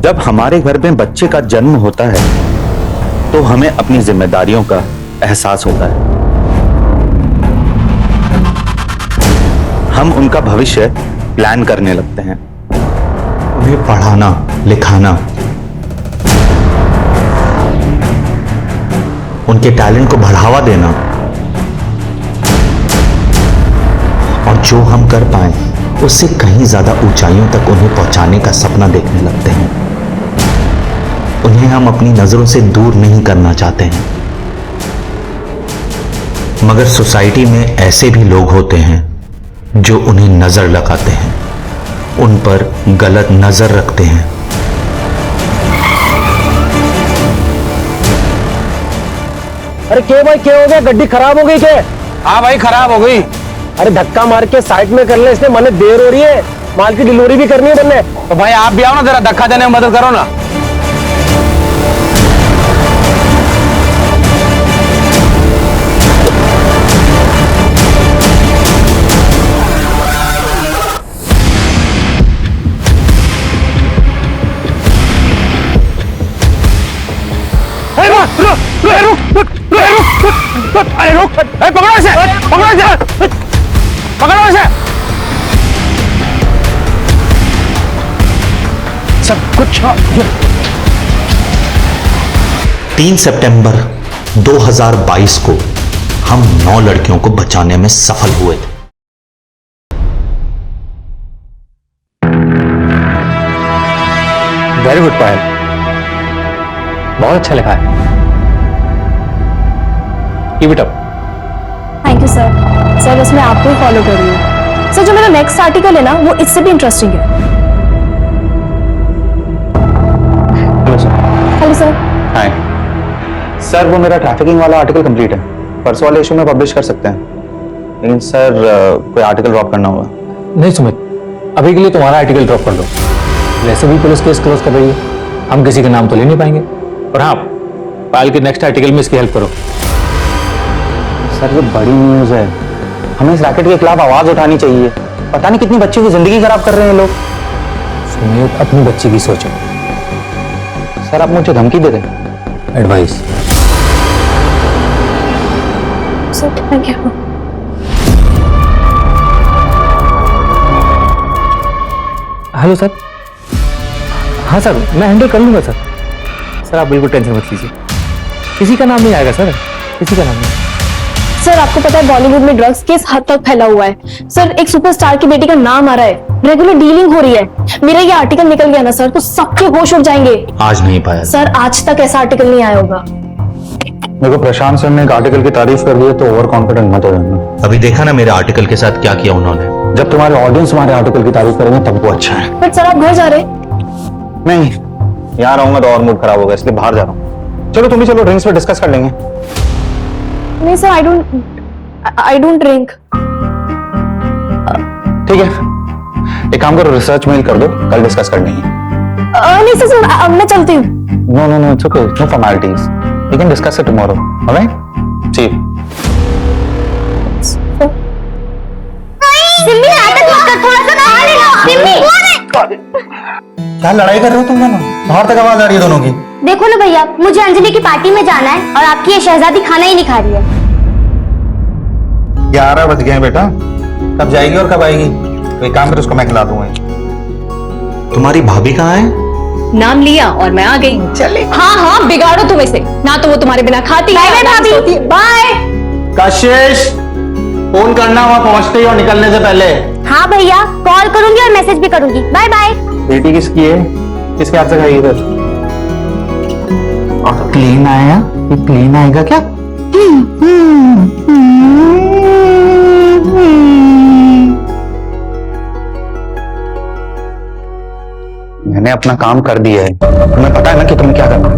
जब हमारे घर में बच्चे का जन्म होता है तो हमें अपनी जिम्मेदारियों का एहसास होता है। हम उनका भविष्य प्लान करने लगते हैं। उन्हें पढ़ाना, लिखाना, उनके टैलेंट को बढ़ावा देना और जो हम कर पाए उससे कहीं ज्यादा ऊंचाइयों तक उन्हें पहुंचाने का सपना देखने लगते हैं। उन्हें हम अपनी नजरों से दूर नहीं करना चाहते हैं, मगर सोसाइटी में ऐसे भी लोग होते हैं जो उन्हें नजर लगाते हैं, उन पर गलत नजर रखते हैं। अरे क्या भाई, क्या हो गया? गड्डी खराब हो गई क्या? हाँ भाई खराब हो गई। अरे धक्का मार के साइड में कर ले, इसमें मने देर हो रही है, माल की डिलीवरी भी करनी है बनने। तो भाई आप भी आओ ना, जरा धक्का देने में मदद करो ना। अरे रुक, पकड़ो इसे, पकड़ो इसे, पकड़ो इसे। सब कुछ 3 सितंबर 2022 को हम 9 लड़कियों को बचाने में सफल हुए थे। वेरी गुड पायल, बहुत अच्छा लिखा है। Keep it up. Thank you sir. Sir बस मैं आपको ही फॉलो कर रही हूँ। सर जो मेरा नेक्स्ट आर्टिकल है ना वो इससे भी इंटरेस्टिंग है। Hello sir. Hello sir. Hi sir, वो मेरा ट्रैफिकिंग वाला आर्टिकल कंप्लीट है, परसों वाले इशू में पब्लिश कर सकते हैं, लेकिन सर कोई आर्टिकल ड्रॉप करना होगा। नहीं सुमित, अभी के लिए तुम्हारा आर्टिकल ड्रॉप कर दो। वैसे भी पुलिस केस क्लोज कर रही है, हम किसी का नाम तो ले नहीं पाएंगे। और हाँ, पायल के नेक्स्ट आर्टिकल में इसकी हेल्प करो। सर ये बड़ी न्यूज़ है, हमें इस रैकेट के खिलाफ आवाज उठानी चाहिए। पता नहीं कितनी बच्चों की जिंदगी खराब कर रहे हैं लोग। सुमित अपनी बच्ची की सोचो। सर आप मुझे धमकी दे रहे हैं? Advice. Sir thank you. Hello sir. हाँ सर, मैं हैंडल कर लूंगा सर। सर आप बिल्कुल टेंशन मत लीजिए, किसी का नाम नहीं आएगा सर, किसी का नाम नहीं। सर आपको पता है बॉलीवुड में ड्रग्स केस हद तक फैला हुआ है सर। एक सुपरस्टार की बेटी का नाम आ रहा है, रेगुलर डीलिंग हो रही है। मेरा ये आर्टिकल निकल गया ना सर तो सबके होश उड़ जाएंगे। आज नहीं पाया सर, आज तक ऐसा आर्टिकल नहीं आया होगा। मेरे को प्रशांत सर ने एक आर्टिकल की तारीफ कर दी है, तो ओवर कॉन्फिडेंट मत हो जाना। अभी देखा ना मेरे आर्टिकल के साथ क्या किया उन्होंने। जब तुम्हारे ऑडियंस तुम्हारे आर्टिकल की तारीफ करेंगे तब वो अच्छा है। बट सर आप घर जा रहे? नहीं, यहाँ रहूंगा तो और मूड खराब होगा, इसलिए बाहर जा रहा हूँ। चलो तुम भी चलो, ड्रिंक्स पे डिस्कस कर लेंगे। नहीं सर, आई डोंट ड्रिंक। ठीक है, एक काम करो, रिसर्च मेल कर दो, कल डिस्कस कर लेंगे। नहीं सर, अब मैं चलती हूँ। No no no, it's okay, no formalities, we can discuss it tomorrow, alright? See you. Simmi नाटक मत कर, थोड़ा सा खा लेना। सिम्मी क्या लड़ाई कर रहे हो तुम दोनों? बाहर तक आवाज आ रही है दोनों की। देखो ना भैया, मुझे अंजलि की पार्टी में जाना है और आपकी ये शहजादी खाना ही नहीं खा रही है। 11 बज गए बेटा, कब जाएगी और कब आएगी? तो एक काम कर, उसको मैं खिला दूंगा। तुम्हारी भाभी कहाँ है? नाम लिया और मैं आ गई। चले। हाँ हाँ, बिगाड़ो तुम इसे, ना तो वो तुम्हारे बिना खाती है। बाय भाभी। बाय। कशिश, फोन करना वहां पहुंचते ही और निकलने से पहले। हाँ भैया, कॉल करूंगी और मैसेज भी करूंगी। Bye bye. बेटी किसकी है? किसके हाथ से खाएगी फिर? और प्लेन आया? ये प्लेन आएगा क्या? मैंने अपना काम कर दिया है, तुम्हें पता है ना कि तुम्हें क्या करना है?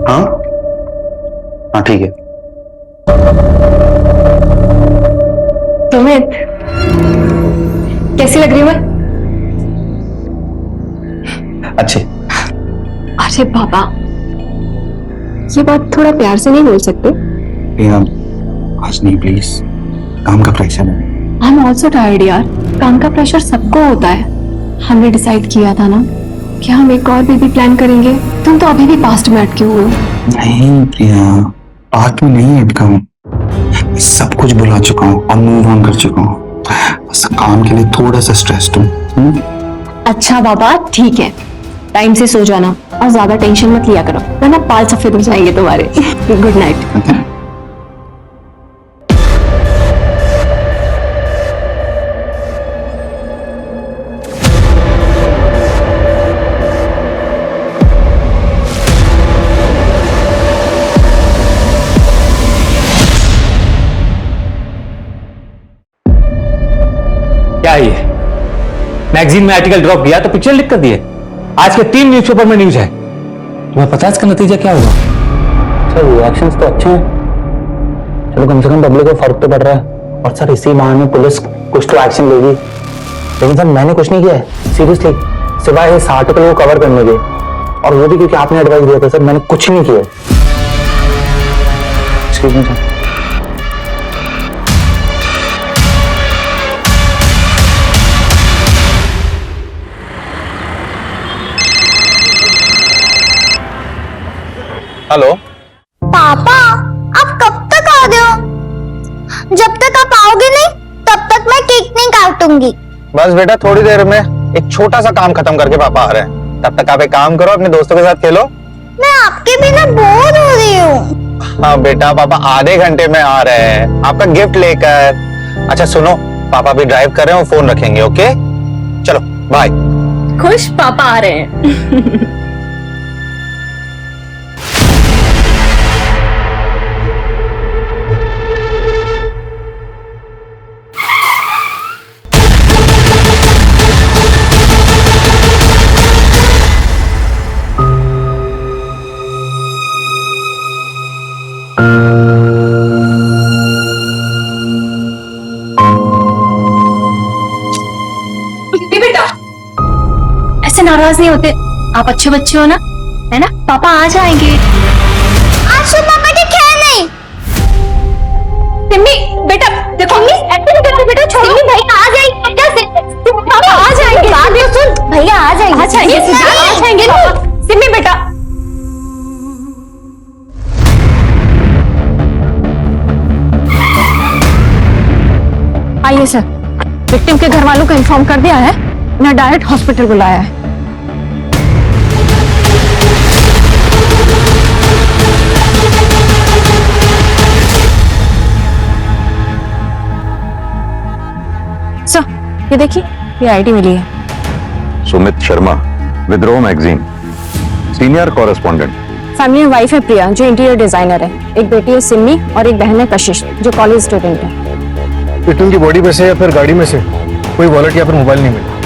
हाँ हाँ ठीक है। सुमित, कैसी लग रही हूँ मैं? अच्छे। अरे बाबा, ये बात थोड़ा प्यार से नहीं बोल सकते? आज नहीं प्लीज, काम का प्रेशर है। आई एम ऑल्सो टायर्ड यार, काम का प्रेशर सबको होता है। हमने डिसाइड किया था ना क्या हम एक और बेबी प्लान करेंगे? तुम तो अभी भी पास्ट में अटके हुए हो। नहीं प्रिया, पास्ट में नहीं अटका हूँ। मैं सब कुछ भुला चुका हूँ और मूव ऑन कर चुका हूँ। बस काम के लिए थोड़ा सा स्ट्रेस्ड हूँ। अच्छा बाबा ठीक है, टाइम से सो जाना और ज्यादा टेंशन मत लिया करो, वरना बाल सफेद हो जाएंगे तुम्हारे। Good night. क्या है ये? मैगजीन में आर्टिकल ड्रॉप किया तो पिक्चर लिख कर दिए। आज के 3 न्यूज़पेपर में न्यूज है। तुम्हें पता है इसका नतीजा क्या होगा? सर रिएक्शंस तो अच्छे हैं, चलो कम से कम पब्लिक को फर्क तो पड़ रहा है। और सर इसी बहाने पुलिस कुछ तो एक्शन लेगी। लेकिन सर मैंने कुछ नहीं किया है सीरियसली, सिवाय इस आर्टिकल को कवर करने के, और वो भी क्योंकि आपने एडवाइस दिया था। सर मैंने कुछ नहीं किया। Excuse me sir. हेलो पापा, आप कब तक आ रहे हो? जब तक आप आओगे नहीं तब तक मैं केक नहीं काटूंगी। बस बेटा थोड़ी देर में एक छोटा सा काम खत्म करके पापा आ रहे हैं। तब तक आप एक काम करो, अपने दोस्तों के साथ खेलो। मैं आपके बिना बोर हो रही हूँ। हाँ बेटा, पापा आधे घंटे में आ रहे हैं आपका गिफ्ट लेकर। अच्छा सुनो, पापा भी ड्राइव कर रहे हैं, फोन रखेंगे। ओके चलो बाय। खुश पापा आ रहे हैं। बेटा ऐसे नाराज नहीं होते, आप अच्छे बच्चे हो ना, है ना? पापा आ जाएंगे। आज तो पापा ठीक है नहीं। सिम्मी बेटा देखो, एक्टिंग करो बेटा, छोड़ो। सिम्मी भैया आ जाएंगे कैसे? पापा आ जाएंगे। बात तो सुन, भैया आ जाएंगे। आ जाएंगे आ जाएंगे पापा। सिम्मी बेटा आइए सर, विक्टिम के घर वालों को इन्फॉर्म कर दिया है, ना डायरेक्ट हॉस्पिटल बुलाया है। सर ये देखिए, ये आईडी मिली है। सुमित शर्मा, विद्रोह मैगजीन, सीनियर कॉरेस्पॉन्डेंट। फैमिली में वाइफ है प्रिया जो इंटीरियर डिजाइनर है, एक बेटी है सिम्मी और एक बहन है कशिश जो कॉलेज स्टूडेंट है। विक्टिम की बॉडी में से या फिर गाड़ी में से कोई वॉलेट या फिर मोबाइल नहीं मिला।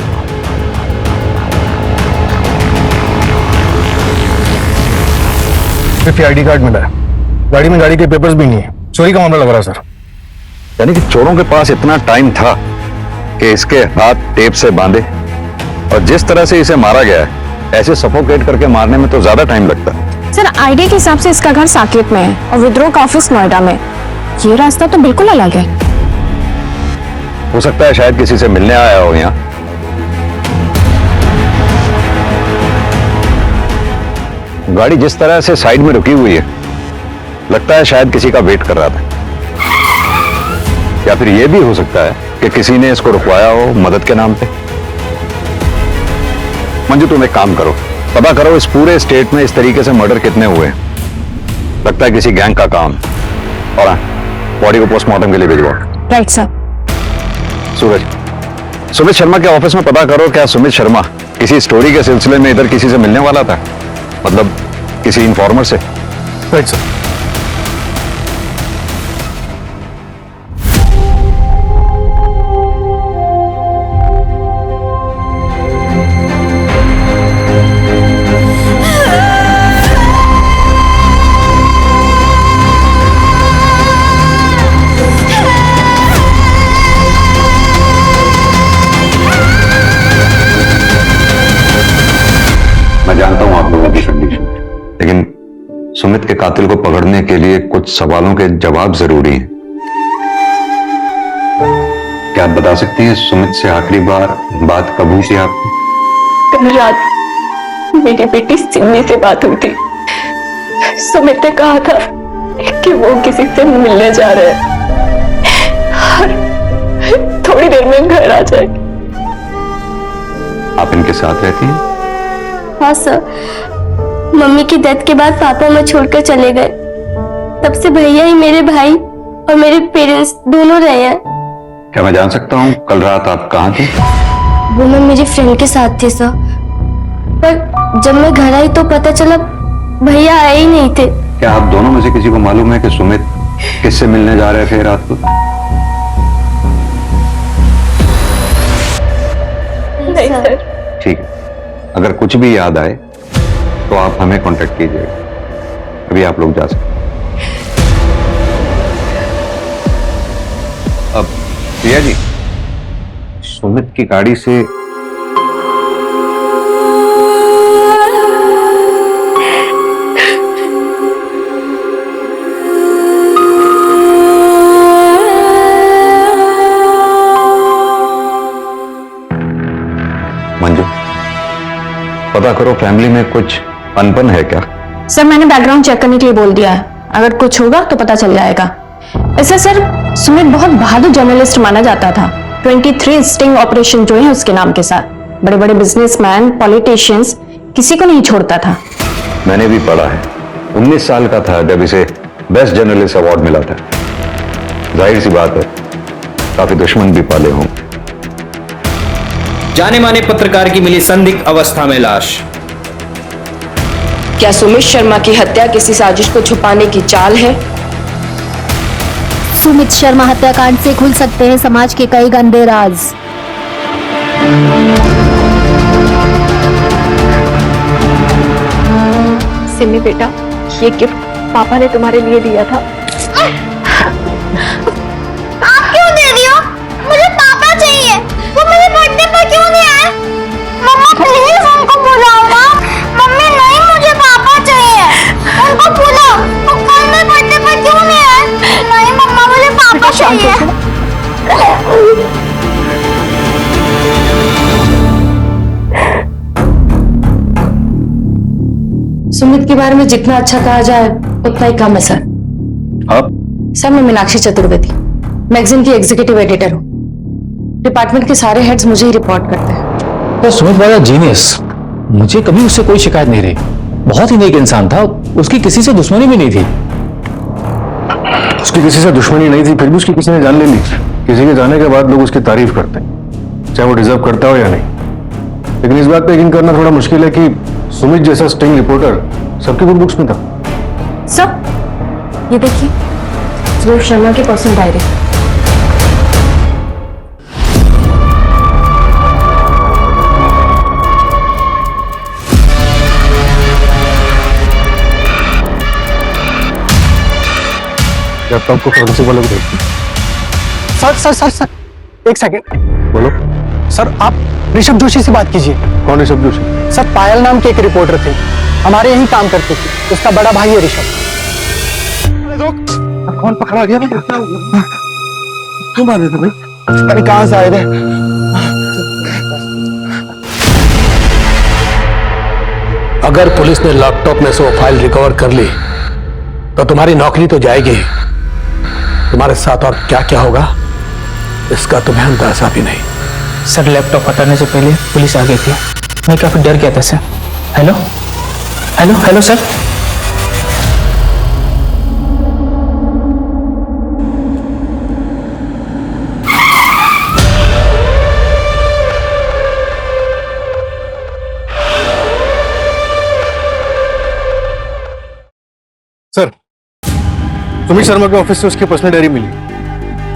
सिर्फ आईडी कार्ड मिला है, गाड़ी में गाड़ी के पेपर्स भी नहीं है। चोरी का मामला लग रहा है सर। यानी कि चोरों के पास इतना टाइम था कि इसके हाथ टेप से बांधे, और जिस तरह से इसे मारा गया है, ऐसे सफोकेट करके मारने में तो ज्यादा टाइम लगता है। सर आईडी के हिसाब से इसका घर साकेत में है और विद्रोह का ऑफिस नोएडा में। ये रास्ता तो बिल्कुल अलग है। हो सकता है शायद किसी से मिलने आया हो यहाँ। गाड़ी जिस तरह से साइड में रुकी हुई है, लगता है शायद किसी का वेट कर रहा था। या फिर यह भी हो सकता है कि किसी ने इसको रुकवाया हो मदद के नाम पे। मंजू तुम एक काम करो, पता करो इस पूरे स्टेट में इस तरीके से मर्डर कितने हुए हैं। लगता है किसी गैंग का काम। और हाँ, बॉडी को पोस्टमार्टम के लिए भिजवाओ। Right sir. सूरज, सुमित शर्मा के ऑफिस में पता करो, क्या सुमित शर्मा किसी स्टोरी के सिलसिले में इधर किसी से मिलने वाला था? मतलब किसी इन्फॉर्मर से? Right sir. मैं जानता हूं आप लोगों की कंडीशन, लेकिन सुमित के कातिल को पकड़ने के लिए कुछ सवालों के जवाब जरूरी हैं। क्या आप बता सकती हैं सुमित से आखिरी बार बात कब हुई थी आपकी? कल रात मेरी बेटी सिमी से बात हुई थी। सुमित ने कहा था कि वो किसी से मिलने जा रहे हैं और थोड़ी देर में घर आ जाए। आप इनके साथ रहती हैं? हाँ सर, मम्मी की डेथ के बाद पापा मुझे छोड़कर चले गए। तब से भैया ही मेरे भाई और मेरे पेरेंट्स दोनों रहे हैं। क्या मैं जान सकता हूँ कल रात आप कहाँ थे? वो मैं मेरी फ्रेंड के साथ थी सर, पर जब मैं घर आई तो पता चला भैया आए ही नहीं थे। क्या आप दोनों में से किसी को मालूम है कि सुमित किससे मिलने जा रहे थे रात को? नहीं सर। ठीक है, अगर कुछ भी याद आए तो आप हमें कांटेक्ट कीजिएगा। अभी आप लोग जा सकते हैं। अब प्रिया जी, सुमित की गाड़ी से मंजू, पता करो फैमिली में कुछ अनबन है क्या? सर मैंने बैकग्राउंड चेक करने के लिए बोल दिया है, अगर कुछ होगा तो पता चल जाएगा। ऐसा सर, सुमित बहुत बहादुर जर्नलिस्ट माना जाता था। 23 स्टिंग ऑपरेशन जो है उसके नाम के साथ बड़े बड़े बिजनेसमैन, पॉलिटिशियंस, किसी को नहीं छोड़ता था। मैंने भी पढ़ा है। 19 साल का था जब इसे बेस्ट जर्नलिस्ट अवार्ड मिला था। जाहिर सी बात है काफी दुश्मन भी पाले हों। जाने माने पत्रकार की मिली संदिग्ध अवस्था में लाश। क्या सुमित शर्मा की हत्या किसी साजिश को छुपाने की चाल है? सुमित शर्मा हत्याकांड से खुल सकते हैं समाज के कई गंदे राज। सिमी बेटा, ये गिफ्ट पापा ने तुम्हारे लिए दिया था। आप क्यों दे रही हो? मुझे पापा चाहिए। वो मेरे बर्थडे पर क्यों नहीं आए? मम्मा प्लीज उनको बुलाओ ना। मम्मी नहीं, मुझे पापा चाहिए। उनको बुलाओ। वो कल मेरे बर्थडे पर क्यों नहीं आए? नहीं मम्मा, मुझे पापा चाहिए। सुमित के बारे में जितना अच्छा कहा जाए उतना ही कम है सर। आप? सर मैं मीनाक्षी चतुर्वेदी, मैगजीन की एग्जीक्यूटिव एडिटर हूँ। डिपार्टमेंट के सारे हेड्स मुझे ही रिपोर्ट करते हैं। तो सुमित वाला जीनियस, मुझे कभी उससे कोई शिकायत नहीं रही। बहुत ही नेक इंसान था, उसकी किसी से दुश्मनी भी नहीं थी। उसकी किसी से दुश्मनी नहीं थी, फिर भी उसकी किसी ने जान ले ली। किसी के जाने के बाद लोग उसकी तारीफ करते हैं, चाहे वो डिजर्व करता हो या नहीं। लेकिन इस बात पे यकीन करना थोड़ा मुश्किल है कि सुमित जैसा स्टिंग रिपोर्टर सबकी गुड बुक्स में था। सर ये देखिए, सुमित शर्मा की पर्सनल डायरी। लैपटॉप को फोरेंसिक वालों को देखिए। सर सर सर सर, एक सेकंड। बोलो। सर आप ऋषभ जोशी से बात कीजिए। कौन है सब जोशी? सर पायल नाम के एक रिपोर्टर थे, हमारे यहीं काम करते थे। उसका बड़ा भाई है ऋषभ। कौन पकड़ा गया? क्यों मारे थे भाई? अरे कहाँ से आए थे? अगर पुलिस ने लैपटॉप में से वो फाइल रिकवर कर ली तो तुम्हारी नौकरी तो जाएगी, तुम्हारे साथ और क्या क्या होगा इसका तुम्हें अंदाजा भी नहीं। सर लैपटॉप हटाने से पहले पुलिस आ गई थी, मैं काफी डर गया था sir. Hello hello hello sir. Sir, Sumit Sharma के ऑफिस से उसकी पर्सनल डायरी मिली।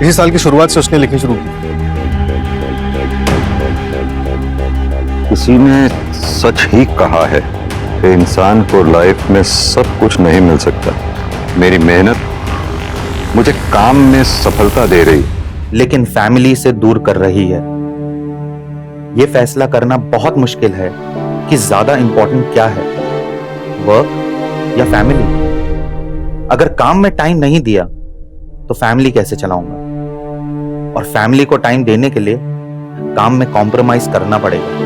इसी साल की शुरुआत से उसने लिखनी शुरू की। किसी ने सच ही कहा है कि इंसान को लाइफ में सब कुछ नहीं मिल सकता। मेरी मेहनत मुझे काम में सफलता दे रही, लेकिन फैमिली से दूर कर रही है। यह फैसला करना बहुत मुश्किल है कि ज्यादा इंपॉर्टेंट क्या है, वर्क या फैमिली। अगर काम में टाइम नहीं दिया तो फैमिली कैसे चलाऊंगा? और फैमिली को टाइम देने के लिए काम में कॉम्प्रोमाइज करना पड़ेगा।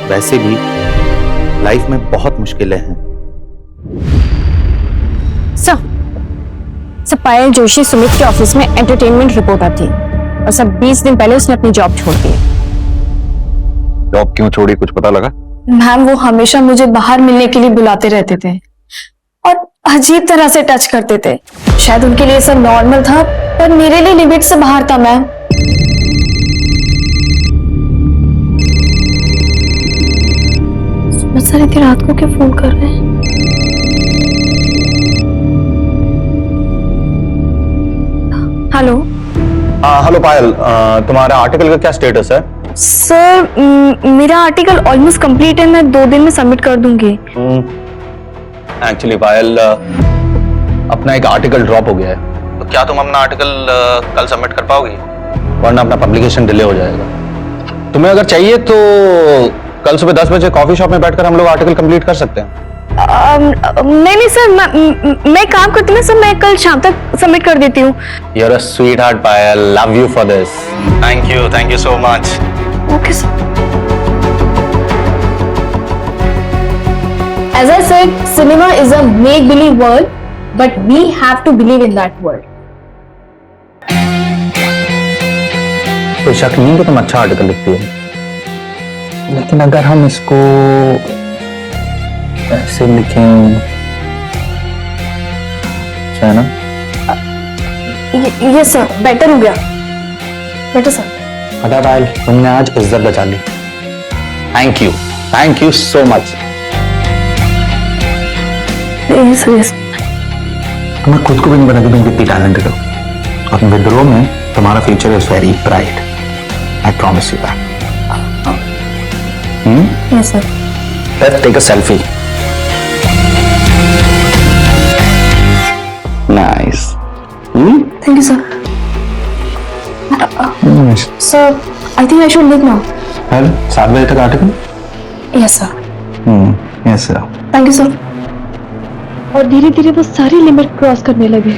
वैसे भी लाइफ में बहुत मुश्किलें हैं। सर पायल जोशी सुमित के ऑफिस में एंटरटेनमेंट रिपोर्टर थी और सब 20 दिन पहले उसने अपनी जॉब छोड़ दी। जॉब क्यों छोड़ी, कुछ पता लगा? मैम वो हमेशा मुझे बाहर मिलने के लिए बुलाते रहते थे और अजीब तरह से टच करते थे। शायद उनके लिए सब नॉर्मल था पर मेरे लिए लिमिट से बाहर था मैम। सर इतनी रात को क्या फोन कर रहे हैं? हेलो। हेलो पायल, तुम्हारा आर्टिकल का क्या स्टेटस है? सर मेरा आर्टिकल ऑलमोस्ट कंप्लीट है, मैं 2 दिन में सबमिट कर दूंगी। एक्चुअली पायल, अपना एक आर्टिकल ड्रॉप हो गया है, तो क्या तुम अपना आर्टिकल कल सबमिट कर पाओगी? वरना अपना पब्लिकेशन डिले हो जाएगा। तुम्हें अगर चाहिए तो कल सुबह 10 बजे कॉफी शॉप में बैठकर हम लोग आर्टिकल कंप्लीट कर सकते हैं। नहीं सर, मैं काम करती हूँ सर, मैं कल शाम तक सबमिट कर देती हूँ। You're a sweetheart, Payal, love you for this. Thank you so much. Okay sir. As I said, cinema is a make-believe world, but we have to believe in that world. कोई शक नहीं कि तुम अच्छा article लिखती हो, लेकिन अगर हम इसको ऐसे लिखें, है ना? ये सर बेटर हो गया, बेटर सर। पता पायल, तुमने आज इज्जत बचा ली। Thank you so much. तुम्हें खुद को भी नहीं पता कि तुम कितनी टैलेंटेड हो, और विद्रोह में तुम्हारा future is very bright. I promise you that. Yes sir. Let's take a selfie. Nice. Thank you sir. Sir, I think I should leave now. कल 7 बजे तक article? Yes sir. Yes sir. Thank you sir. और धीरे धीरे वो सारी limit cross करने लगे।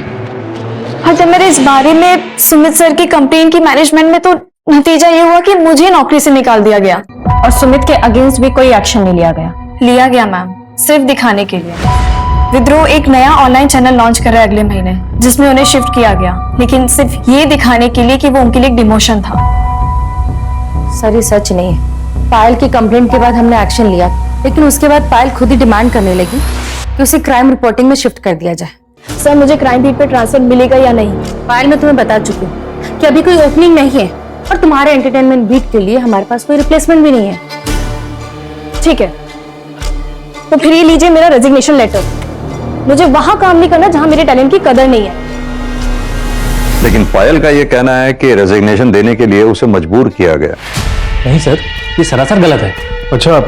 हाँ, जब मेरे इस बारे में सुमित सर की कंप्लेन की मैनेजमेंट में, तो नतीजा ये हुआ कि मुझे नौकरी से निकाल दिया गया और सुमित के अगेंस्ट भी कोई एक्शन नहीं लिया गया। लिया गया मैम, सिर्फ दिखाने के लिए। विद्रोह एक नया ऑनलाइन चैनल लॉन्च कर रहा है अगले महीने, जिसमें उन्हें शिफ्ट किया गया, लेकिन सिर्फ ये दिखाने के लिए कि वो उनके लिए एक डिमोशन था। सर ये सच नहीं है। पायल की कंप्लेंट के बाद हमने एक्शन लिया, लेकिन उसके बाद पायल खुद ही डिमांड करने लगी कि उसे क्राइम रिपोर्टिंग में शिफ्ट कर दिया जाए। सर मुझे क्राइम बीट पे ट्रांसफर मिलेगा या नहीं? पायल, मैं तुम्हें बता चुकी हूँ कि अभी कोई ओपनिंग नहीं है, और तुम्हारे एंटरटेनमेंट बीट के लिए हमारे पास कोई रिप्लेसमेंट भी नहीं है। ठीक है, तो फिर ये लीजिए मेरा रेजिग्नेशन लेटर। मुझे वहां काम नहीं करना जहां मेरे टैलेंट की कदर नहीं है। लेकिन पायल का ये कहना है कि रेजिग्नेशन देने के लिए उसे मजबूर किया गया। नहीं सर, ये सरासर गलत है। अच्छा,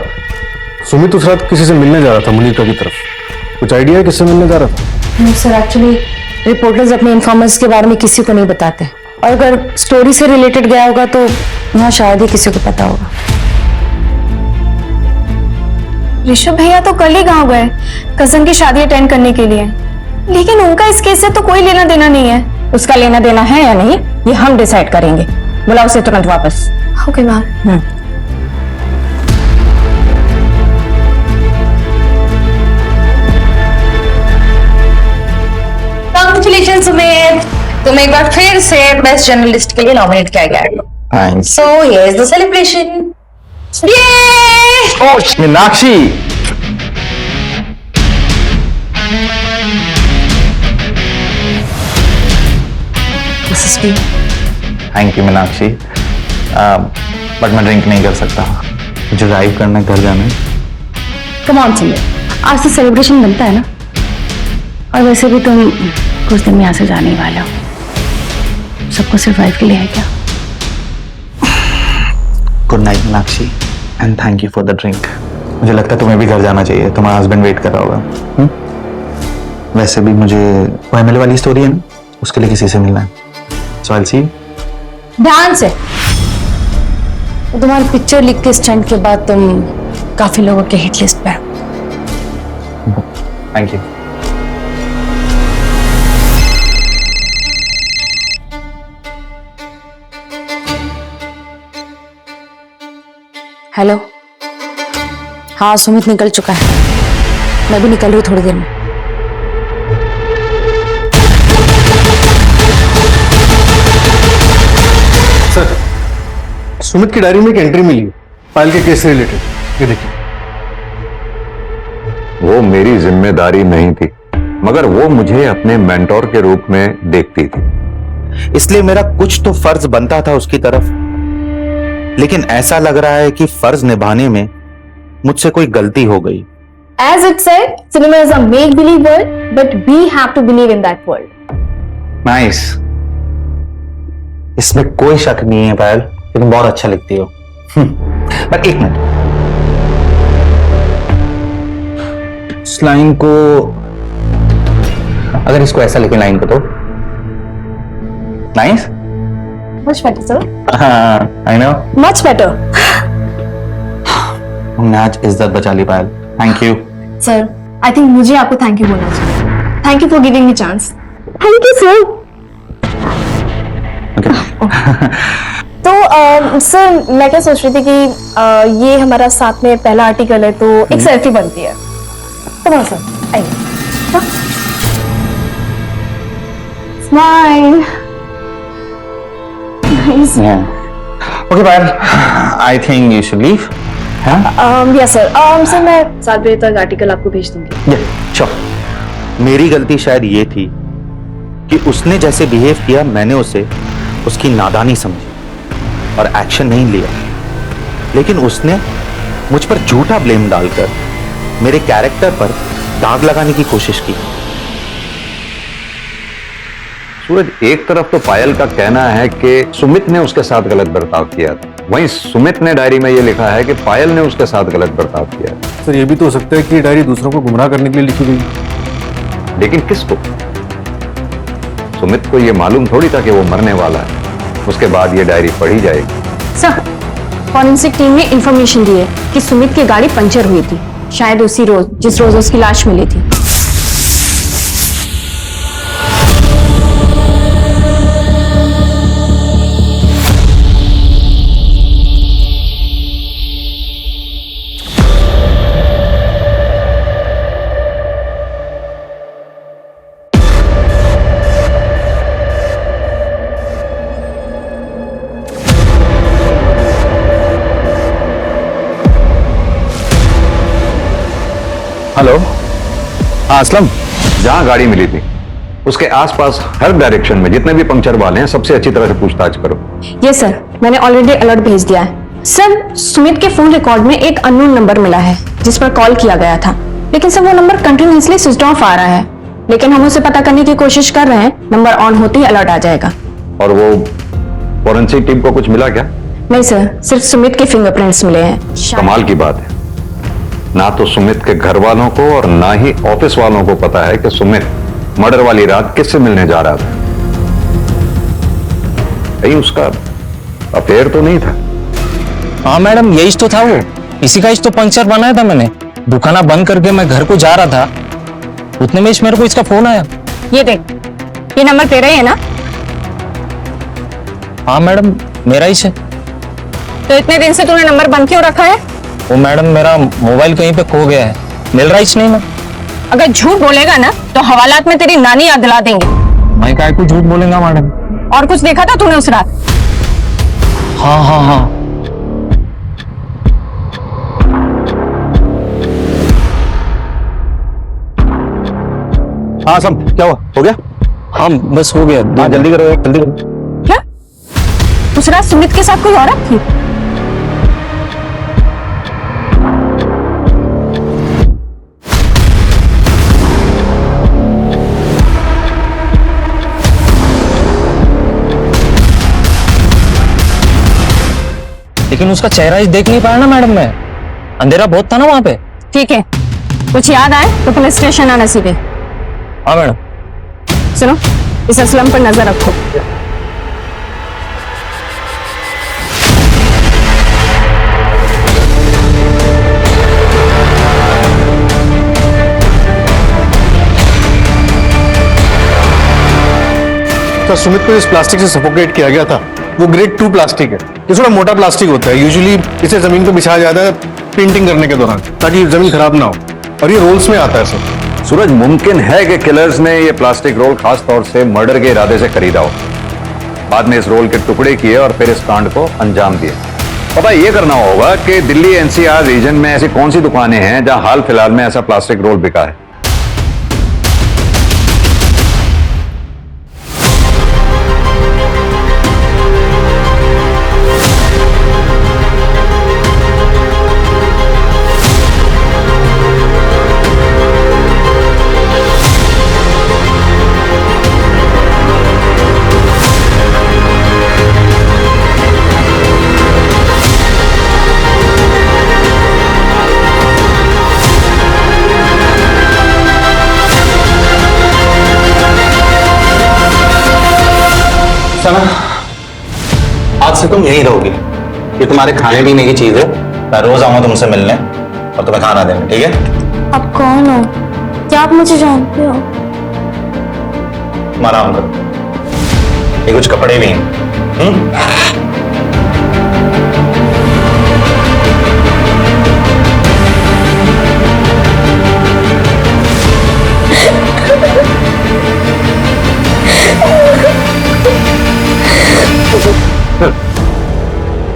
सुमित उस रात किसी से मिलने जा रहा था मुनीता की तरफ, कुछ आइडिया है किससे मिलने जा रहा था? नहीं सर, एक्चुअली रिपोर्टर्स अपने इन्फॉर्मर्स के बारे में किसी को नहीं बताते, और अगर स्टोरी से रिलेटेड गया होगा तो यहाँ शायद ही किसी को पता होगा। ऋषभ भैया तो कल ही गांव गए कजन की शादी अटेंड करने के लिए, लेकिन उनका इस केस से तो कोई लेना देना नहीं है। उसका लेना देना है या नहीं, ये हम डिसाइड करेंगे। बुलाओ उसे तुरंत वापस। Okay ma'am. कांग्रेचुलेशन सुमित, तुम एक बार फिर से बेस्ट जर्नलिस्ट के लिए नॉमिनेट किया गया है। Thanks. So here is the celebration. Meenakshi, thank you Meenakshi, but मैं ड्रिंक नहीं कर सकता, मुझे ड्राइव करना, घर जाना है। कम ऑन सुमित, आज से सेलिब्रेशन बनता है ना, और वैसे भी तुम कुछ दिन में यहाँ से जाने ही वाले हो, सबको सिर्फ वाइफ के लिए है क्या? Good night Meenakshi, and thank you for the drink. मुझे लगता है तुम्हें भी घर जाना चाहिए, तुम्हारा हस्बैंड वेट कर रहा होगा। वैसे भी मुझे वो एमएलए वाली स्टोरी है ना, उसके लिए किसी से मिलना है, सो आई विल सी यू। ध्यान से, तो तुम्हारी पिक्चर लीक के स्टंट के बाद तुम काफी लोगों के हिट लिस्ट पे हो। Thank you. हेलो, हाँ सुमित निकल चुका है, मैं भी निकल रही थोड़ी देर में। सर, सुमित की डायरी में एक एंट्री मिली है पायल के केस से रिलेटेड। ये देखिए। वो मेरी जिम्मेदारी नहीं थी, मगर वो मुझे अपने मेंटोर के रूप में देखती थी, इसलिए मेरा कुछ तो फर्ज बनता था उसकी तरफ। लेकिन ऐसा लग रहा है कि फर्ज निभाने में मुझसे कोई गलती हो गई। As it said, cinema is a make-believe world, but we have to believe in that world. Nice. इसमें कोई शक नहीं है पायल, तुम बहुत अच्छा लिखती हो। पर एक मिनट, इस लाइन को, अगर इसको ऐसा लिखे लाइन को तो नाइस। Much better, sir. हाँ, I know. Much better. तुमने आज इज्जत बचा ली Payal, thank you. Sir, I think मुझे आपको थैंक यू बोलना चाहिए। Thank you for giving me chance. Thank you, sir. तो सर मैं क्या सोच रही थी कि ये हमारा साथ में पहला आर्टिकल है, तो एक सेल्फी बनती है। कम ऑन सर, आइए। Smile. Nice. Okay Payal, I think you should leave. Yes sir. Sir मैं 7 बजे तक आर्टिकल आपको भेज दूंगी। श्योर। मेरी गलती शायद ये थी कि उसने जैसे बिहेव किया, मैंने उसे उसकी नादानी समझी और एक्शन नहीं लिया। लेकिन उसने मुझ पर झूठा ब्लेम डालकर मेरे कैरेक्टर पर दाग लगाने की कोशिश की। सूरज, एक तरफ तो पायल का कहना है कि सुमित ने उसके साथ गलत बर्ताव किया था, वहीं सुमित ने डायरी में यह लिखा है कि पायल ने उसके साथ गलत बर्ताव किया। सर, ये भी तो हो सकता है कि ये डायरी दूसरों को गुमराह करने के लिए लिखी गई। लेकिन किसको? सुमित को यह मालूम थोड़ी था कि वो मरने वाला है। उसके बाद ये डायरी पढ़ी जाएगी। सर, फॉरेंसिक टीम ने इंफॉर्मेशन दी है कि सुमित की गाड़ी पंचर हुई थी, शायद उसी रोज जिस रोज उसकी लाश मिली थी। हेलो, हाँ असलम, जहां गाड़ी मिली थी उसके आसपास हर डायरेक्शन में जितने भी पंक्चर वाले हैं सबसे अच्छी तरह से पूछताछ करो। ये सर, मैंने ऑलरेडी अलर्ट भेज दिया है। सर, सुमित के फोन रिकॉर्ड में एक अननोन नंबर मिला है जिस पर कॉल किया गया था, लेकिन सर वो नंबर कंटिन्यूअसली स्विच ऑफ आ रहा है। लेकिन हम उसे पता करने की कोशिश कर रहे हैं, नंबर ऑन होते ही अलर्ट आ जाएगा। और वो फॉरेंसिक टीम को कुछ मिला क्या? नहीं सर, सिर्फ सुमित के फिंगरप्रिंट्स मिले हैं। कमाल की बात है, ना तो सुमित के घर वालों को और ना ही ऑफिस वालों को पता है कि सुमित मर्डर वाली रात किससे मिलने जा रहा था। कहीं उसका अफेयर तो नहीं था? हाँ मैडम, यही तो था वो, इसी का तो पंक्चर बनाया था मैंने। दुकाना बंद करके मैं घर को जा रहा था, उतने में मेरे को इसका फोन आया। ये देख, ये नंबर तेरा ही है ना? हाँ मैडम, मेरा ही है। तो इतने दिन से तूने नंबर बंद क्यों रखा है? वो मैडम, मेरा मोबाइल कहीं पे खो गया है, मिल रहा ही नहीं ना। अगर झूठ बोलेगा ना तो हवालात में तेरी नानी याद दिला देंगे। मैं काय को झूठ बोलेगा मैडम? और कुछ देखा था तूने उस रात? हाँ हाँ हाँ। हाँ सम, क्या हुआ? हो गया? हाँ बस हो गया। हाँ जल्दी करो, जल्दी करो। क्या उस रात सुमित के साथ कोई औरत थी? लेकिन उसका चेहरा ही देख नहीं पाया ना मैडम मैं, अंधेरा बहुत था ना वहां पे। ठीक है, कुछ याद आए तो पुलिस स्टेशन आना सीधे। हाँ मैडम। सुनो, इस असलम पर नजर रखो। तो सुमित को इस प्लास्टिक से सफोकेट किया गया था, वो ग्रेड 2 प्लास्टिक है। ये थोड़ा मोटा प्लास्टिक होता है। यूजुअली इसे जमीन पे बिछाया जाता है पेंटिंग करने के दौरान, ताकि जमीन खराब ना हो, और ये रोल्स में आता है सर। सूरज, मुमकिन है कि किलर्स ने ये प्लास्टिक रोल खास तौर से मर्डर के इरादे से खरीदा हो, बाद में इस रोल के टुकड़े किए और फिर इस कांड को अंजाम दिए। पता ये करना होगा कि दिल्ली एनसीआर रीजन में ऐसी कौन सी दुकानें हैं जहां हाल फिलहाल में ऐसा प्लास्टिक रोल बिका है। सना, आज से तुम यहीं रहोगी। ये तुम्हारे खाने पीने की चीज है। मैं रोज आऊंगा तुमसे मिलने और तुम्हें खाना देने, ठीक है? आप कौन हो? क्या आप मुझे जानते हो? तुम आराम करो, ये कुछ कपड़े भी हैं।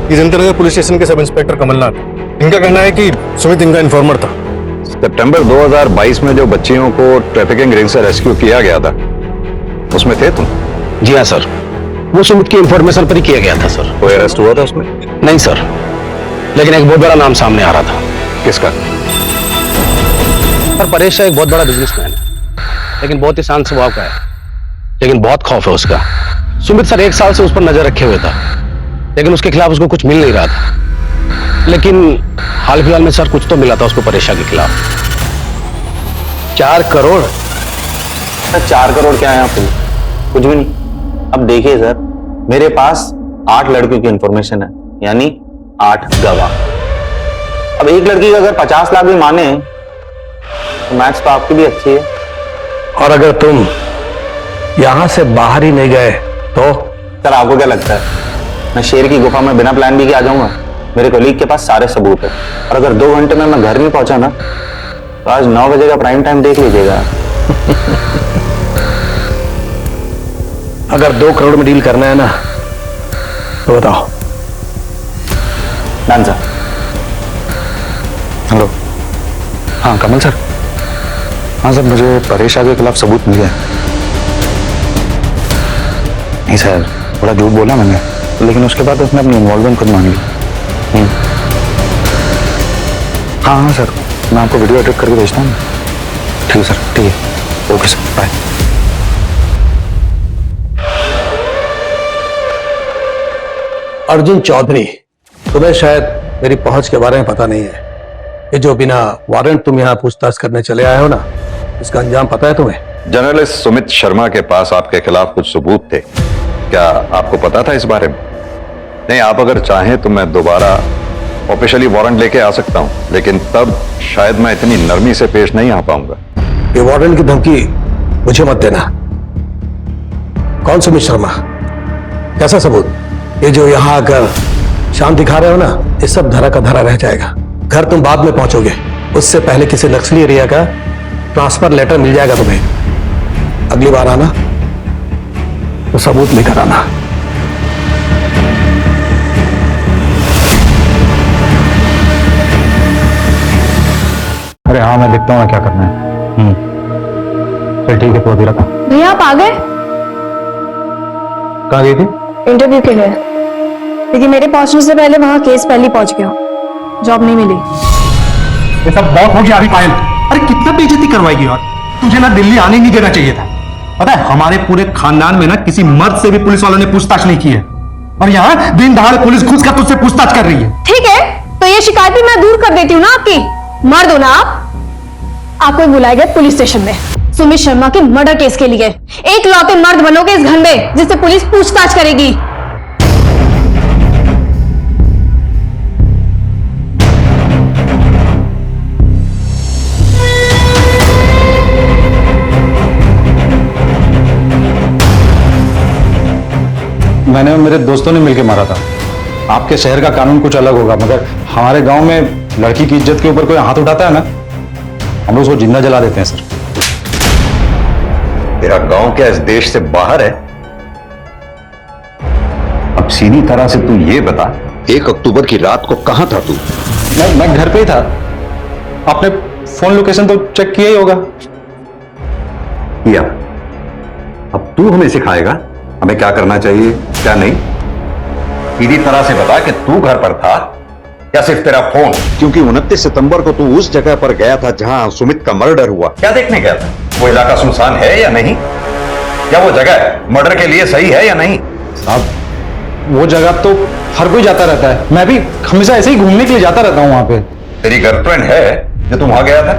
ये जनता पुलिस स्टेशन के सब इंस्पेक्टर कमलनाथ, इनका कहना है कि सुमित इनका इन्फॉर्मर था। सितंबर 2022 में जो बच्चियों को ट्रैफिकिंग रिंग से रेस्क्यू किया गया था, उसमें थे तुम? जी हाँ सर, वो सुमित की इंफॉर्मेशन पर ही किया गया था सर। कोई अरेस्ट हुआ था उसमें? नहीं सर, लेकिन एक बहुत बड़ा नाम सामने आ रहा था। किसका? सर, परेश एक बहुत बड़ा बिजनेसमैन है, लेकिन बहुत ही शांत स्वभाव का है, लेकिन बहुत खौफ है उसका। सुमित सर 1 साल से उस पर नजर रखे हुए था, लेकिन उसके खिलाफ उसको कुछ मिल नहीं रहा था। लेकिन हाल फिलहाल में सर कुछ तो मिला था उसको परेशा के खिलाफ। 4 करोड़? सर 4 करोड़ क्या है यहाँ पे? कुछ भी नहीं। अब देखिए सर, मेरे पास 8 लड़कियों की इंफॉर्मेशन है, यानी 8 गवाह। अब एक लड़की का अगर 50 लाख भी माने तो मैथ्स तो आपकी भी अच्छी है। और अगर तुम यहां से बाहर ही नहीं गए तो? सर आपको क्या लगता है मैं शेर की गुफा में बिना प्लान बी के आ जाऊंगा? मेरे कोलीग के पास सारे सबूत है, और अगर 2 घंटे में मैं घर नहीं पहुंचा ना तो आज 9 बजे का प्राइम टाइम देख लीजिएगा। अगर 2 करोड़ में डील करना है ना तो बताओ। Done sir. हेलो। हाँ कमल सर। हाँ सर, मुझे परेश के खिलाफ सबूत मिल गया। नहीं सर, बड़ा झूठ बोला मैंने, लेकिन उसके बाद उसने अपनी इन्वॉल्वमेंट खुद मान ली। हाँ हाँ सर, मैं आपको वीडियो एडिट करके भेजता हूँ। ठीक है सर, ठीक है, okay sir, bye. Arjun Chaudhary, तुम्हें शायद मेरी पहुंच के बारे में पता नहीं है। ये जो बिना वारंट तुम यहाँ पूछताछ करने चले आए हो ना, इसका अंजाम पता है तुम्हें? जर्नलिस्ट सुमित शर्मा के पास आपके खिलाफ कुछ सबूत थे, क्या आपको पता था इस बारे में? नहीं, आप अगर चाहें तो मैं दोबारा ऑफिशियली वारंट लेके आ सकता हूं, लेकिन तब शायद मैं इतनी नरमी से पेश नहीं आ पाऊंगा। ये वारंट की धमकी मुझे मत देना। कौन सुमित शर्मा? कैसा सबूत? ये जो यहां आकर शांत दिखा रहे हो ना, ये सब धरा का धरा रह जाएगा। घर तुम बाद में पहुंचोगे, उससे पहले किसी नक्सली एरिया का ट्रांसफर लेटर मिल जाएगा तुम्हें। अगली बार आना तो सबूत लेकर आना। अरे हाँ, मैं देखता हूँ क्या करना है। चल ठीक है, तो अभी रखा। भैया आप आ गए? कहाँ गई थी? इंटरव्यू के लिए, लेकिन मेरे पहुंचने से पहले वहां केस पहले पहुंच गया, जॉब नहीं मिली। ये सब बहुत हो गया अभी पायल। अरे कितना बेइज्जती करवाएगी यार, तुझे ना दिल्ली आने नहीं देना चाहिए था। पता है, हमारे पूरे खानदान में ना किसी मर्द से भी पुलिस वालों ने पूछताछ नहीं की है, और यहाँ दिन दहाड़े पुलिस घुस कर तुझसे पूछताछ कर रही है। ठीक है, तो ये शिकायत भी मैं दूर कर देती हूँ ना आपकी। मर्द हो ना आप। आपको बुलाए गए पुलिस स्टेशन में सुमित शर्मा के मर्डर केस के लिए। एक लौते मर्द बनोगे इस घर में जिससे पुलिस पूछताछ करेगी। मैंने और मेरे दोस्तों ने मिलकर मारा था। आपके शहर का कानून कुछ अलग होगा, मगर हमारे गांव में लड़की की इज्जत के ऊपर कोई हाथ उठाता है ना, हम लोग उसको जिंदा जला देते हैं सर। तेरा गांव क्या इस देश से बाहर है? अब सीधी तरह से तू ये बता, 1 अक्टूबर की रात को कहां था तू? मैं घर पे ही था। आपने फोन लोकेशन तो चेक किया ही होगा। किया। अब तू हमें सिखाएगा हमें क्या करना चाहिए क्या नहीं? सीधी तरह से बता कि तू घर पर था या सिर्फ तेरा फोन? क्योंकि 29 सितंबर को तू उस जगह पर गया था जहां सुमित का मर्डर हुआ। क्या देखने गया था? वो इलाका सुनसान है या नहीं? क्या वो जगह मर्डर के लिए सही है या नहीं? साहब वो जगह तो हर कोई जाता रहता है, मैं भी हमेशा ऐसे ही घूमने के लिए जाता रहता हूँ वहां पे। तेरी गर्लफ्रेंड है जो तू वहां गया था?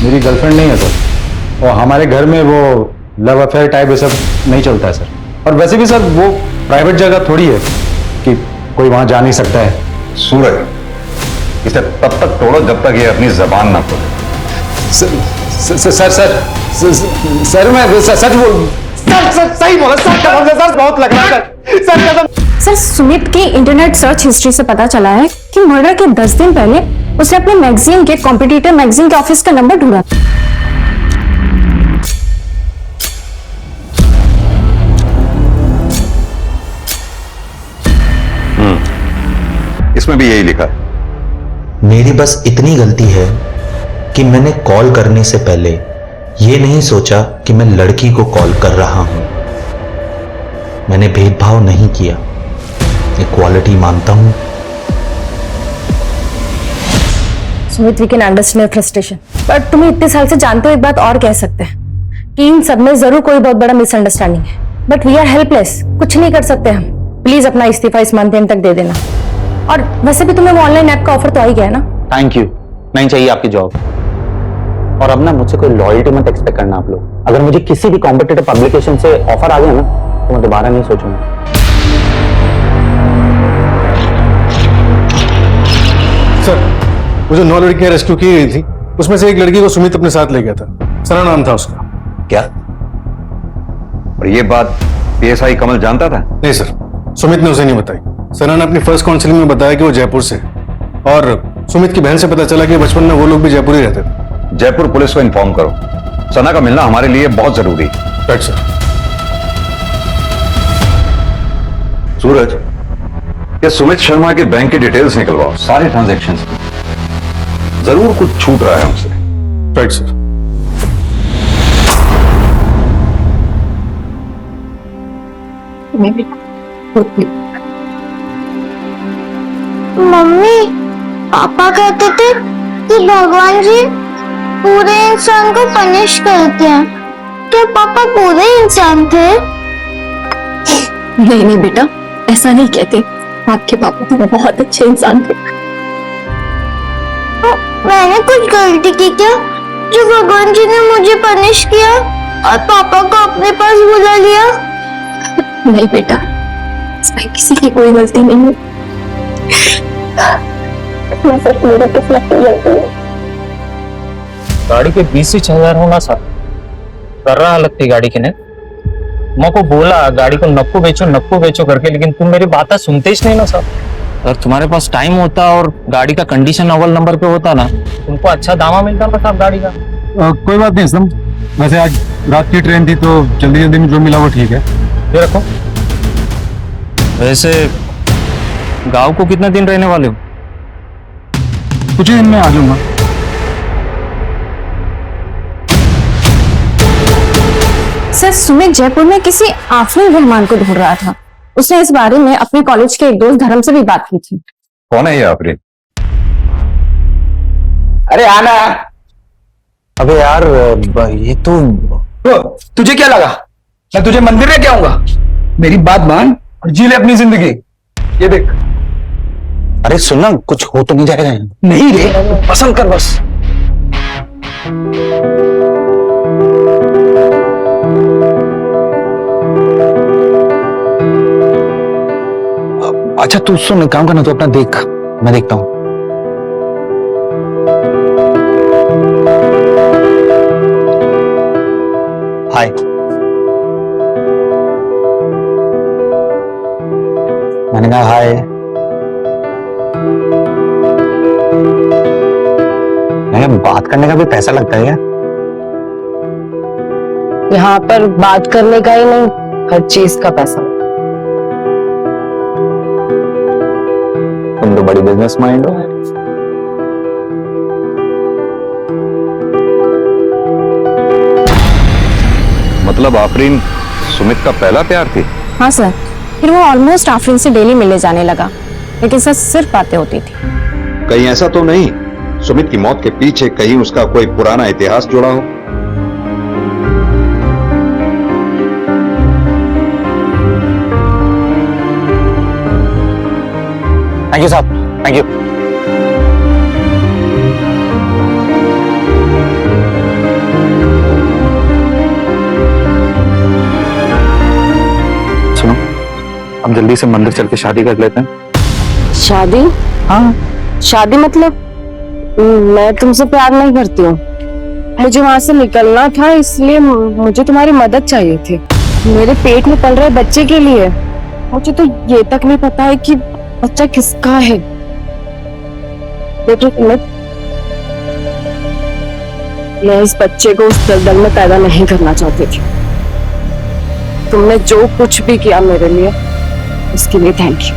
मेरी गर्लफ्रेंड नहीं है सर, और हमारे घर में वो लव अफेयर टाइप ये सब नहीं चलता है सर। और वैसे भी सर वो प्राइवेट जगह थोड़ी है कि कोई वहां जा नहीं सकता है। सूरज, इसे तब तक तोड़ो जब तक ये अपनी जबान ना खोले। सर मैं सच बोल सर सही बोला सर, बहुत लग रहा है सर। सर सुमित की इंटरनेट सर्च हिस्ट्री से पता चला है कि मर्डर के 10 दिन पहले उसने अपने मैगजीन के कॉम्पिटिटर मैगजीन के ऑफिस का नंबर ढूंढा। इसमें भी यही लिखा है। मेरी बस इतनी गलती है कि मैंने कॉल करने से पहले यह नहीं सोचा कि मैं लड़की को कॉल कर रहा हूं। मैंने भेदभाव नहीं किया, इक्वालिटी मानता हूं। Sumit, we can understand frustration, पर तुम्हें इतने साल से जानते हो एक बात और कह सकते हैं कि इन सब में जरूर कोई बहुत बड़ा मिसअंडरस्टैंडिंग है, बट वी आर हेल्पलेस, कुछ नहीं कर सकते हम। प्लीज अपना इस्तीफा इस मंथ एंड तक दे देना। और वैसे भी तुम्हें वो ऑनलाइन ऐप का ऑफर तो आ ही गया ना। थैंक यू, नहीं चाहिए आपकी जॉब। और अब ना मुझसे कोई लॉयल्टी मत एक्सपेक्ट करना आप लोग। अगर मुझे किसी भी कॉम्पिटिटिव पब्लिकेशन से ऑफर आ गया ना तो मैं दोबारा नहीं सोचूंगा। सर वो जो 9 लड़कियां रेस्क्यू की गई थी उसमें से एक लड़की को सुमित अपने साथ ले गया था, सना नाम था उसका। क्या? और ये बात पीएसआई कमल जानता था? नहीं सर, सुमित ने उसे नहीं बताई। सना ने अपनी फर्स्ट काउंसलिंग में बताया कि वो जयपुर से, और सुमित की बहन से पता चला कि बचपन में वो लोग भी जयपुर ही रहते थे। जयपुर पुलिस को इन्फॉर्म करो, सना का मिलना हमारे लिए बहुत जरूरी है। Right sir. सूरज, ये सुमित शर्मा के बैंक की डिटेल्स निकलवाओ, सारे ट्रांजैक्शंस। जरूर कुछ छूट रहा है हमसे। Right sir. मम्मी, पापा कहते थे कि भगवान जी पूरे इंसान को पनिश करते हैं। क्या पापा पूरे इंसान थे? नहीं नहीं बेटा, ऐसा नहीं कहते। आपके पापा तो बहुत अच्छे इंसान थे। मैंने कुछ गलती की क्या जो भगवान जी ने मुझे पनिश किया और पापा को अपने पास बुला लिया? नहीं बेटा, इसमें किसी की कोई गलती नहीं है। सिर्फ मेरी किस्मत की गलती है। गाड़ी के 20,000 होना सर कर रहा लगती गाड़ी के ने। मैं को बोला गाड़ी को नक्को बेचो करके, लेकिन तुम मेरी बात सुनते ही नहीं ना सर। अगर तुम्हारे पास टाइम होता और गाड़ी का कंडीशन अव्वल नंबर पे होता ना, तुमको अच्छा दामा मिलता ना साहब गाड़ी का। कोई बात नहीं सम, वैसे आज रात की ट्रेन थी तो जल्दी जल्दी में जो मिला वो ठीक है। ये रखो। वैसे गांव को कितना दिन रहने वाले हो? कुछ ही दिन में आ जाऊंगा। सर सुमित जयपुर में किसी आफरीन रहमान को ढूंढ रहा था। उसने इस बारे में अपने कॉलेज के एक दोस्त धर्म से भी बात की थी। कौन है ये आफरीन? अरे आना। अबे यार ये तो तुझे क्या लगा मैं तुझे मंदिर में क्या आऊंगा? मेरी बात मान और जी ले अपनी जिंदगी। ये देख। अरे सुनना, कुछ हो तो नहीं जाएगा? नहीं रे, पसंद कर बस। अच्छा तू सुन, काम करना, तो अपना देख, मैं देखता हूं। हाय। मैंने कहा हाय। बात करने का भी पैसा लगता है यार। यहाँ पर बात करने का ही नहीं, हर चीज का पैसा। तुम तो बड़ी बिजनेस माइंड हो। मतलब आफरीन सुमित का पहला प्यार थी? हाँ सर, फिर वो ऑलमोस्ट आफरीन से डेली मिलने जाने लगा, लेकिन सर सिर्फ बातें होती थी। कहीं ऐसा तो नहीं सुमित की मौत के पीछे कहीं उसका कोई पुराना इतिहास जुड़ा हो? थैंक यू साहब, थैंक यू। सुनो, अब जल्दी से मंदिर चल के शादी कर लेते हैं। शादी? हाँ। शादी मतलब? मैं तुमसे प्यार नहीं करती हूँ। मुझे वहां से निकलना था, इसलिए मुझे तुम्हारी मदद चाहिए थी। मेरे पेट में पल रहे बच्चे के लिए। मुझे तो ये तक नहीं पता है कि बच्चा किसका है। देखो मैं इस बच्चे को उस दलदल में पैदा नहीं करना चाहती थी। तुमने जो कुछ भी किया मेरे लिए, उसके लिए थैंक यू।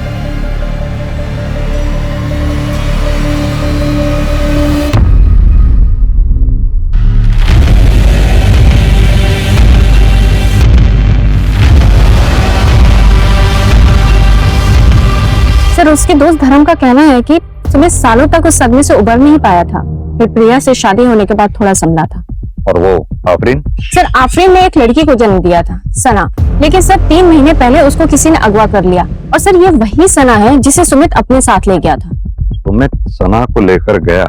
सर, उसके दोस्त धर्म का कहना है कि सुमित सालों तक उस सदमे से उबर नहीं पाया था, फिर प्रिया से शादी होने के बाद थोड़ा संभला था। और वो आफरीन? सर, आफरीन ने एक लड़की को जन्म दिया था, सना, लेकिन सर 3 महीने पहले उसको किसी ने अगवा कर लिया। और सर ये वही सना है जिसे सुमित अपने साथ ले गया था। सुमित सना को लेकर गया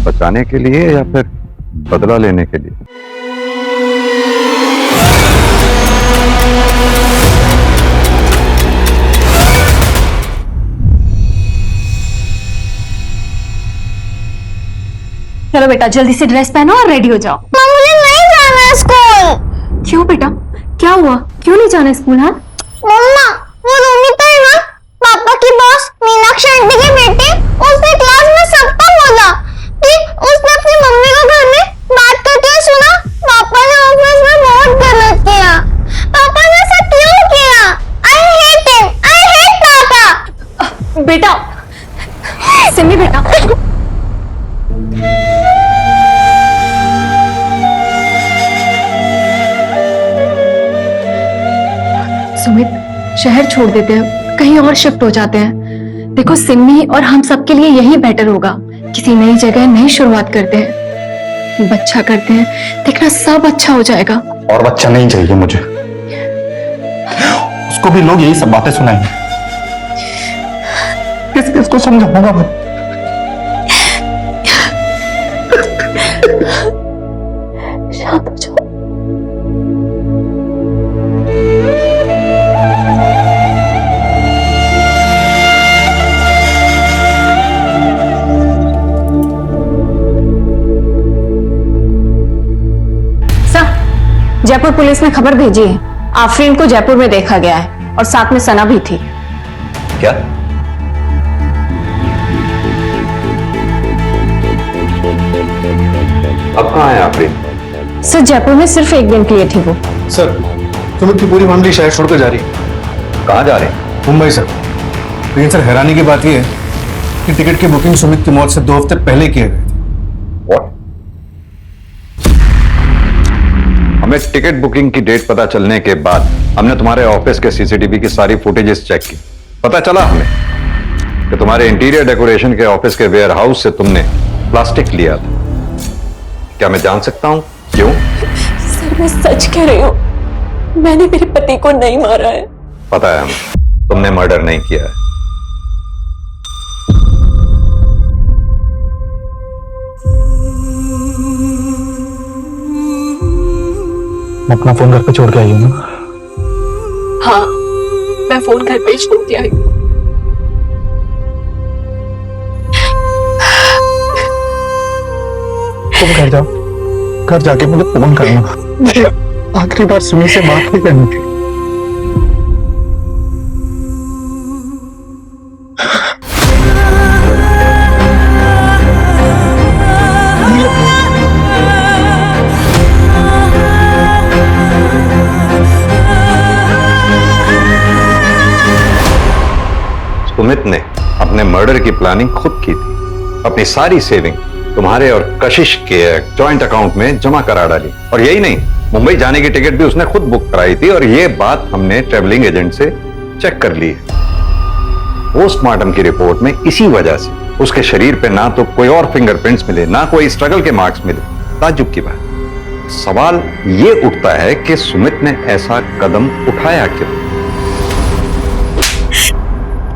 बचाने के लिए या फिर बदला लेने के लिए? चलो बेटा, जल्दी से ड्रेस पहनो और रेडी हो जाओ। मुझे नहीं जाना है स्कूल। क्यों बेटा, क्या हुआ? क्यों नहीं जाना स्कूल? हाँ मम्मा, वो रोमिता है ना, पापा की बॉस मीनाक्षी आंटी की बेटी, उसने क्लास में सबको बोला कि उसने अपनी मम्मी को घर में बात करते हुए सुना। पापा ने ऑफिस में बहुत गलत किया। पापा ने ऐसा क्यों किया? I hate him, I hate पापा। बेटा, सिमी बेटा, सुमित, शहर छोड़ देते हैं, कहीं और शिफ्ट हो जाते हैं। देखो, सिमी और हम सबके लिए यही बेटर होगा। किसी नई जगह नई शुरुआत करते हैं, बच्चा करते हैं, देखना सब अच्छा हो जाएगा। और बच्चा नहीं चाहिए मुझे। उसको भी लोग यही सब बातें सुनाएंगे। किस किस को समझाऊंगा मैं? शांत हो जाओ। जयपुर पुलिस ने खबर भेजी है, आफरीन को जयपुर में देखा गया है और साथ में सना भी थी। क्या? अब कहाँ है आफरीन? सर, जयपुर में सिर्फ 1 दिन के लिए थी वो। सर, सुमित की पूरी फैमिली शहर छोड़कर जा रही है। कहाँ जा रहे हैं? मुंबई सर। लेकिन सर, हैरानी की बात यह है कि टिकट की बुकिंग सुमित की मौत से 2 हफ्ते पहले किए गए थे। What? हमें टिकट बुकिंग की डेट पता चलने के बाद हमने तुम्हारे ऑफिस के सीसीटीवी की सारी फुटेजेस चेक की। पता चला हमें कि तुम्हारे इंटीरियर डेकोरेशन के ऑफिस के वेयर हाउस से तुमने प्लास्टिक लिया था। क्या मैं जान सकता हूं क्यों? सर, मैं सच कह रही हूँ, मैंने मेरे पति को नहीं मारा है। पता है हमें, तुमने मर्डर नहीं किया है। मैं अपना फोन घर पे छोड़ के आई हूँ ना? हाँ, मैं फोन घर पे छोड़ के आई हूँ। तुम घर जाओ, घर जाके मुझे फोन करना। मुझे आखिरी बार सुमी से बात नहीं करनी थी। सुमित ने अपने मर्डर की प्लानिंग खुद की थी। अपनी सारी सेविंग तुम्हारे और कशिश के जॉइंट अकाउंट में जमा करा डाली। और यही नहीं, मुंबई जाने की टिकट भी उसने खुद बुक कराई थी और ये बात हमने ट्रेवलिंग एजेंट से चेक कर ली है। पोस्टमार्टम की रिपोर्ट में इसी वजह से उसके शरीर पे ना तो कोई और फिंगरप्रिंट्स मिले, ना कोई स्ट्रगल के मार्क्स मिले। ताज्जुब की बात। सवाल ये उठता है कि सुमित ने ऐसा कदम उठाया क्यों?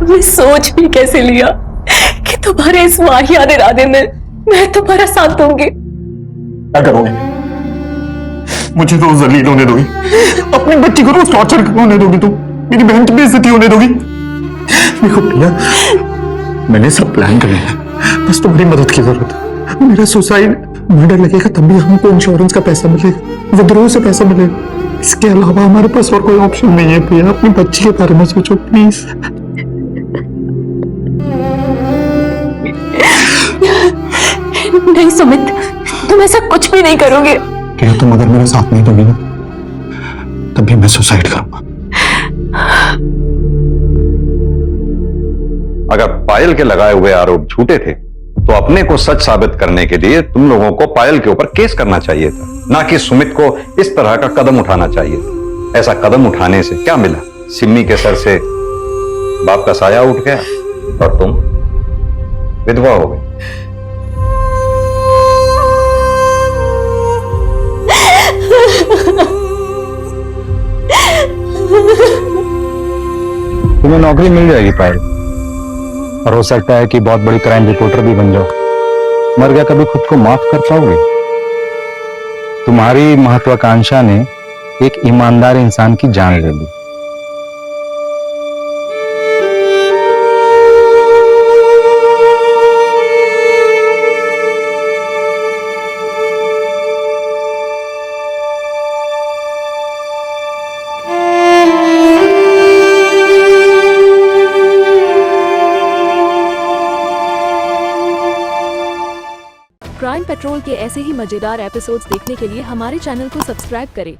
मैं सोच भी कैसे लिया कि तुम्हारे इस वाहियात इरादे में मैं तुम्हारा साथ दूंगी। क्या करोगे? मुझे रोज जलील होने दोगी? अपनी बच्ची को रोज टॉर्चर होने दोगी? तुम मेरी बहन की बेइज्जती होने दोगी? देखो प्रिया, मैंने सब प्लान कर लिया, बस तुम्हारी मदद की जरूरत है। मेरा सुसाइड मर्डर लगेगा तब भी हमको इंश्योरेंस का पैसा मिलेगा, विद्रोह से पैसा मिलेगा। इसके अलावा हमारे पास और कोई ऑप्शन नहीं है। प्रिया, अपनी बच्ची के बारे में सोचो प्लीज। नहीं सुमित, तुम ऐसा कुछ भी नहीं करोगे। प्रिया, तुम अगर मेरा साथ नहीं दोगी ना, तब भी मैं सुसाइड करूंगा। अगर पायल के लगाए हुए आरोप झूठे थे तो अपने को सच साबित करने के लिए तुम लोगों को पायल के ऊपर केस करना चाहिए था, ना कि सुमित को इस तरह का कदम उठाना चाहिए था। ऐसा कदम उठाने से क्या मिला? सिम्मी के सर से बाप का साया उठ गया और तुम विधवा हो गई। तुम्हें नौकरी मिल जाएगी पायल, और हो सकता है कि बहुत बड़ी क्राइम रिपोर्टर भी बन जाओ। मर गया कभी खुद को माफ कर पाओगे? तुम्हारी महत्वाकांक्षा ने एक ईमानदार इंसान की जान ले ली। क्राइम पेट्रोल के ऐसे ही मजेदार एपिसोड्स देखने के लिए हमारे चैनल को सब्सक्राइब करें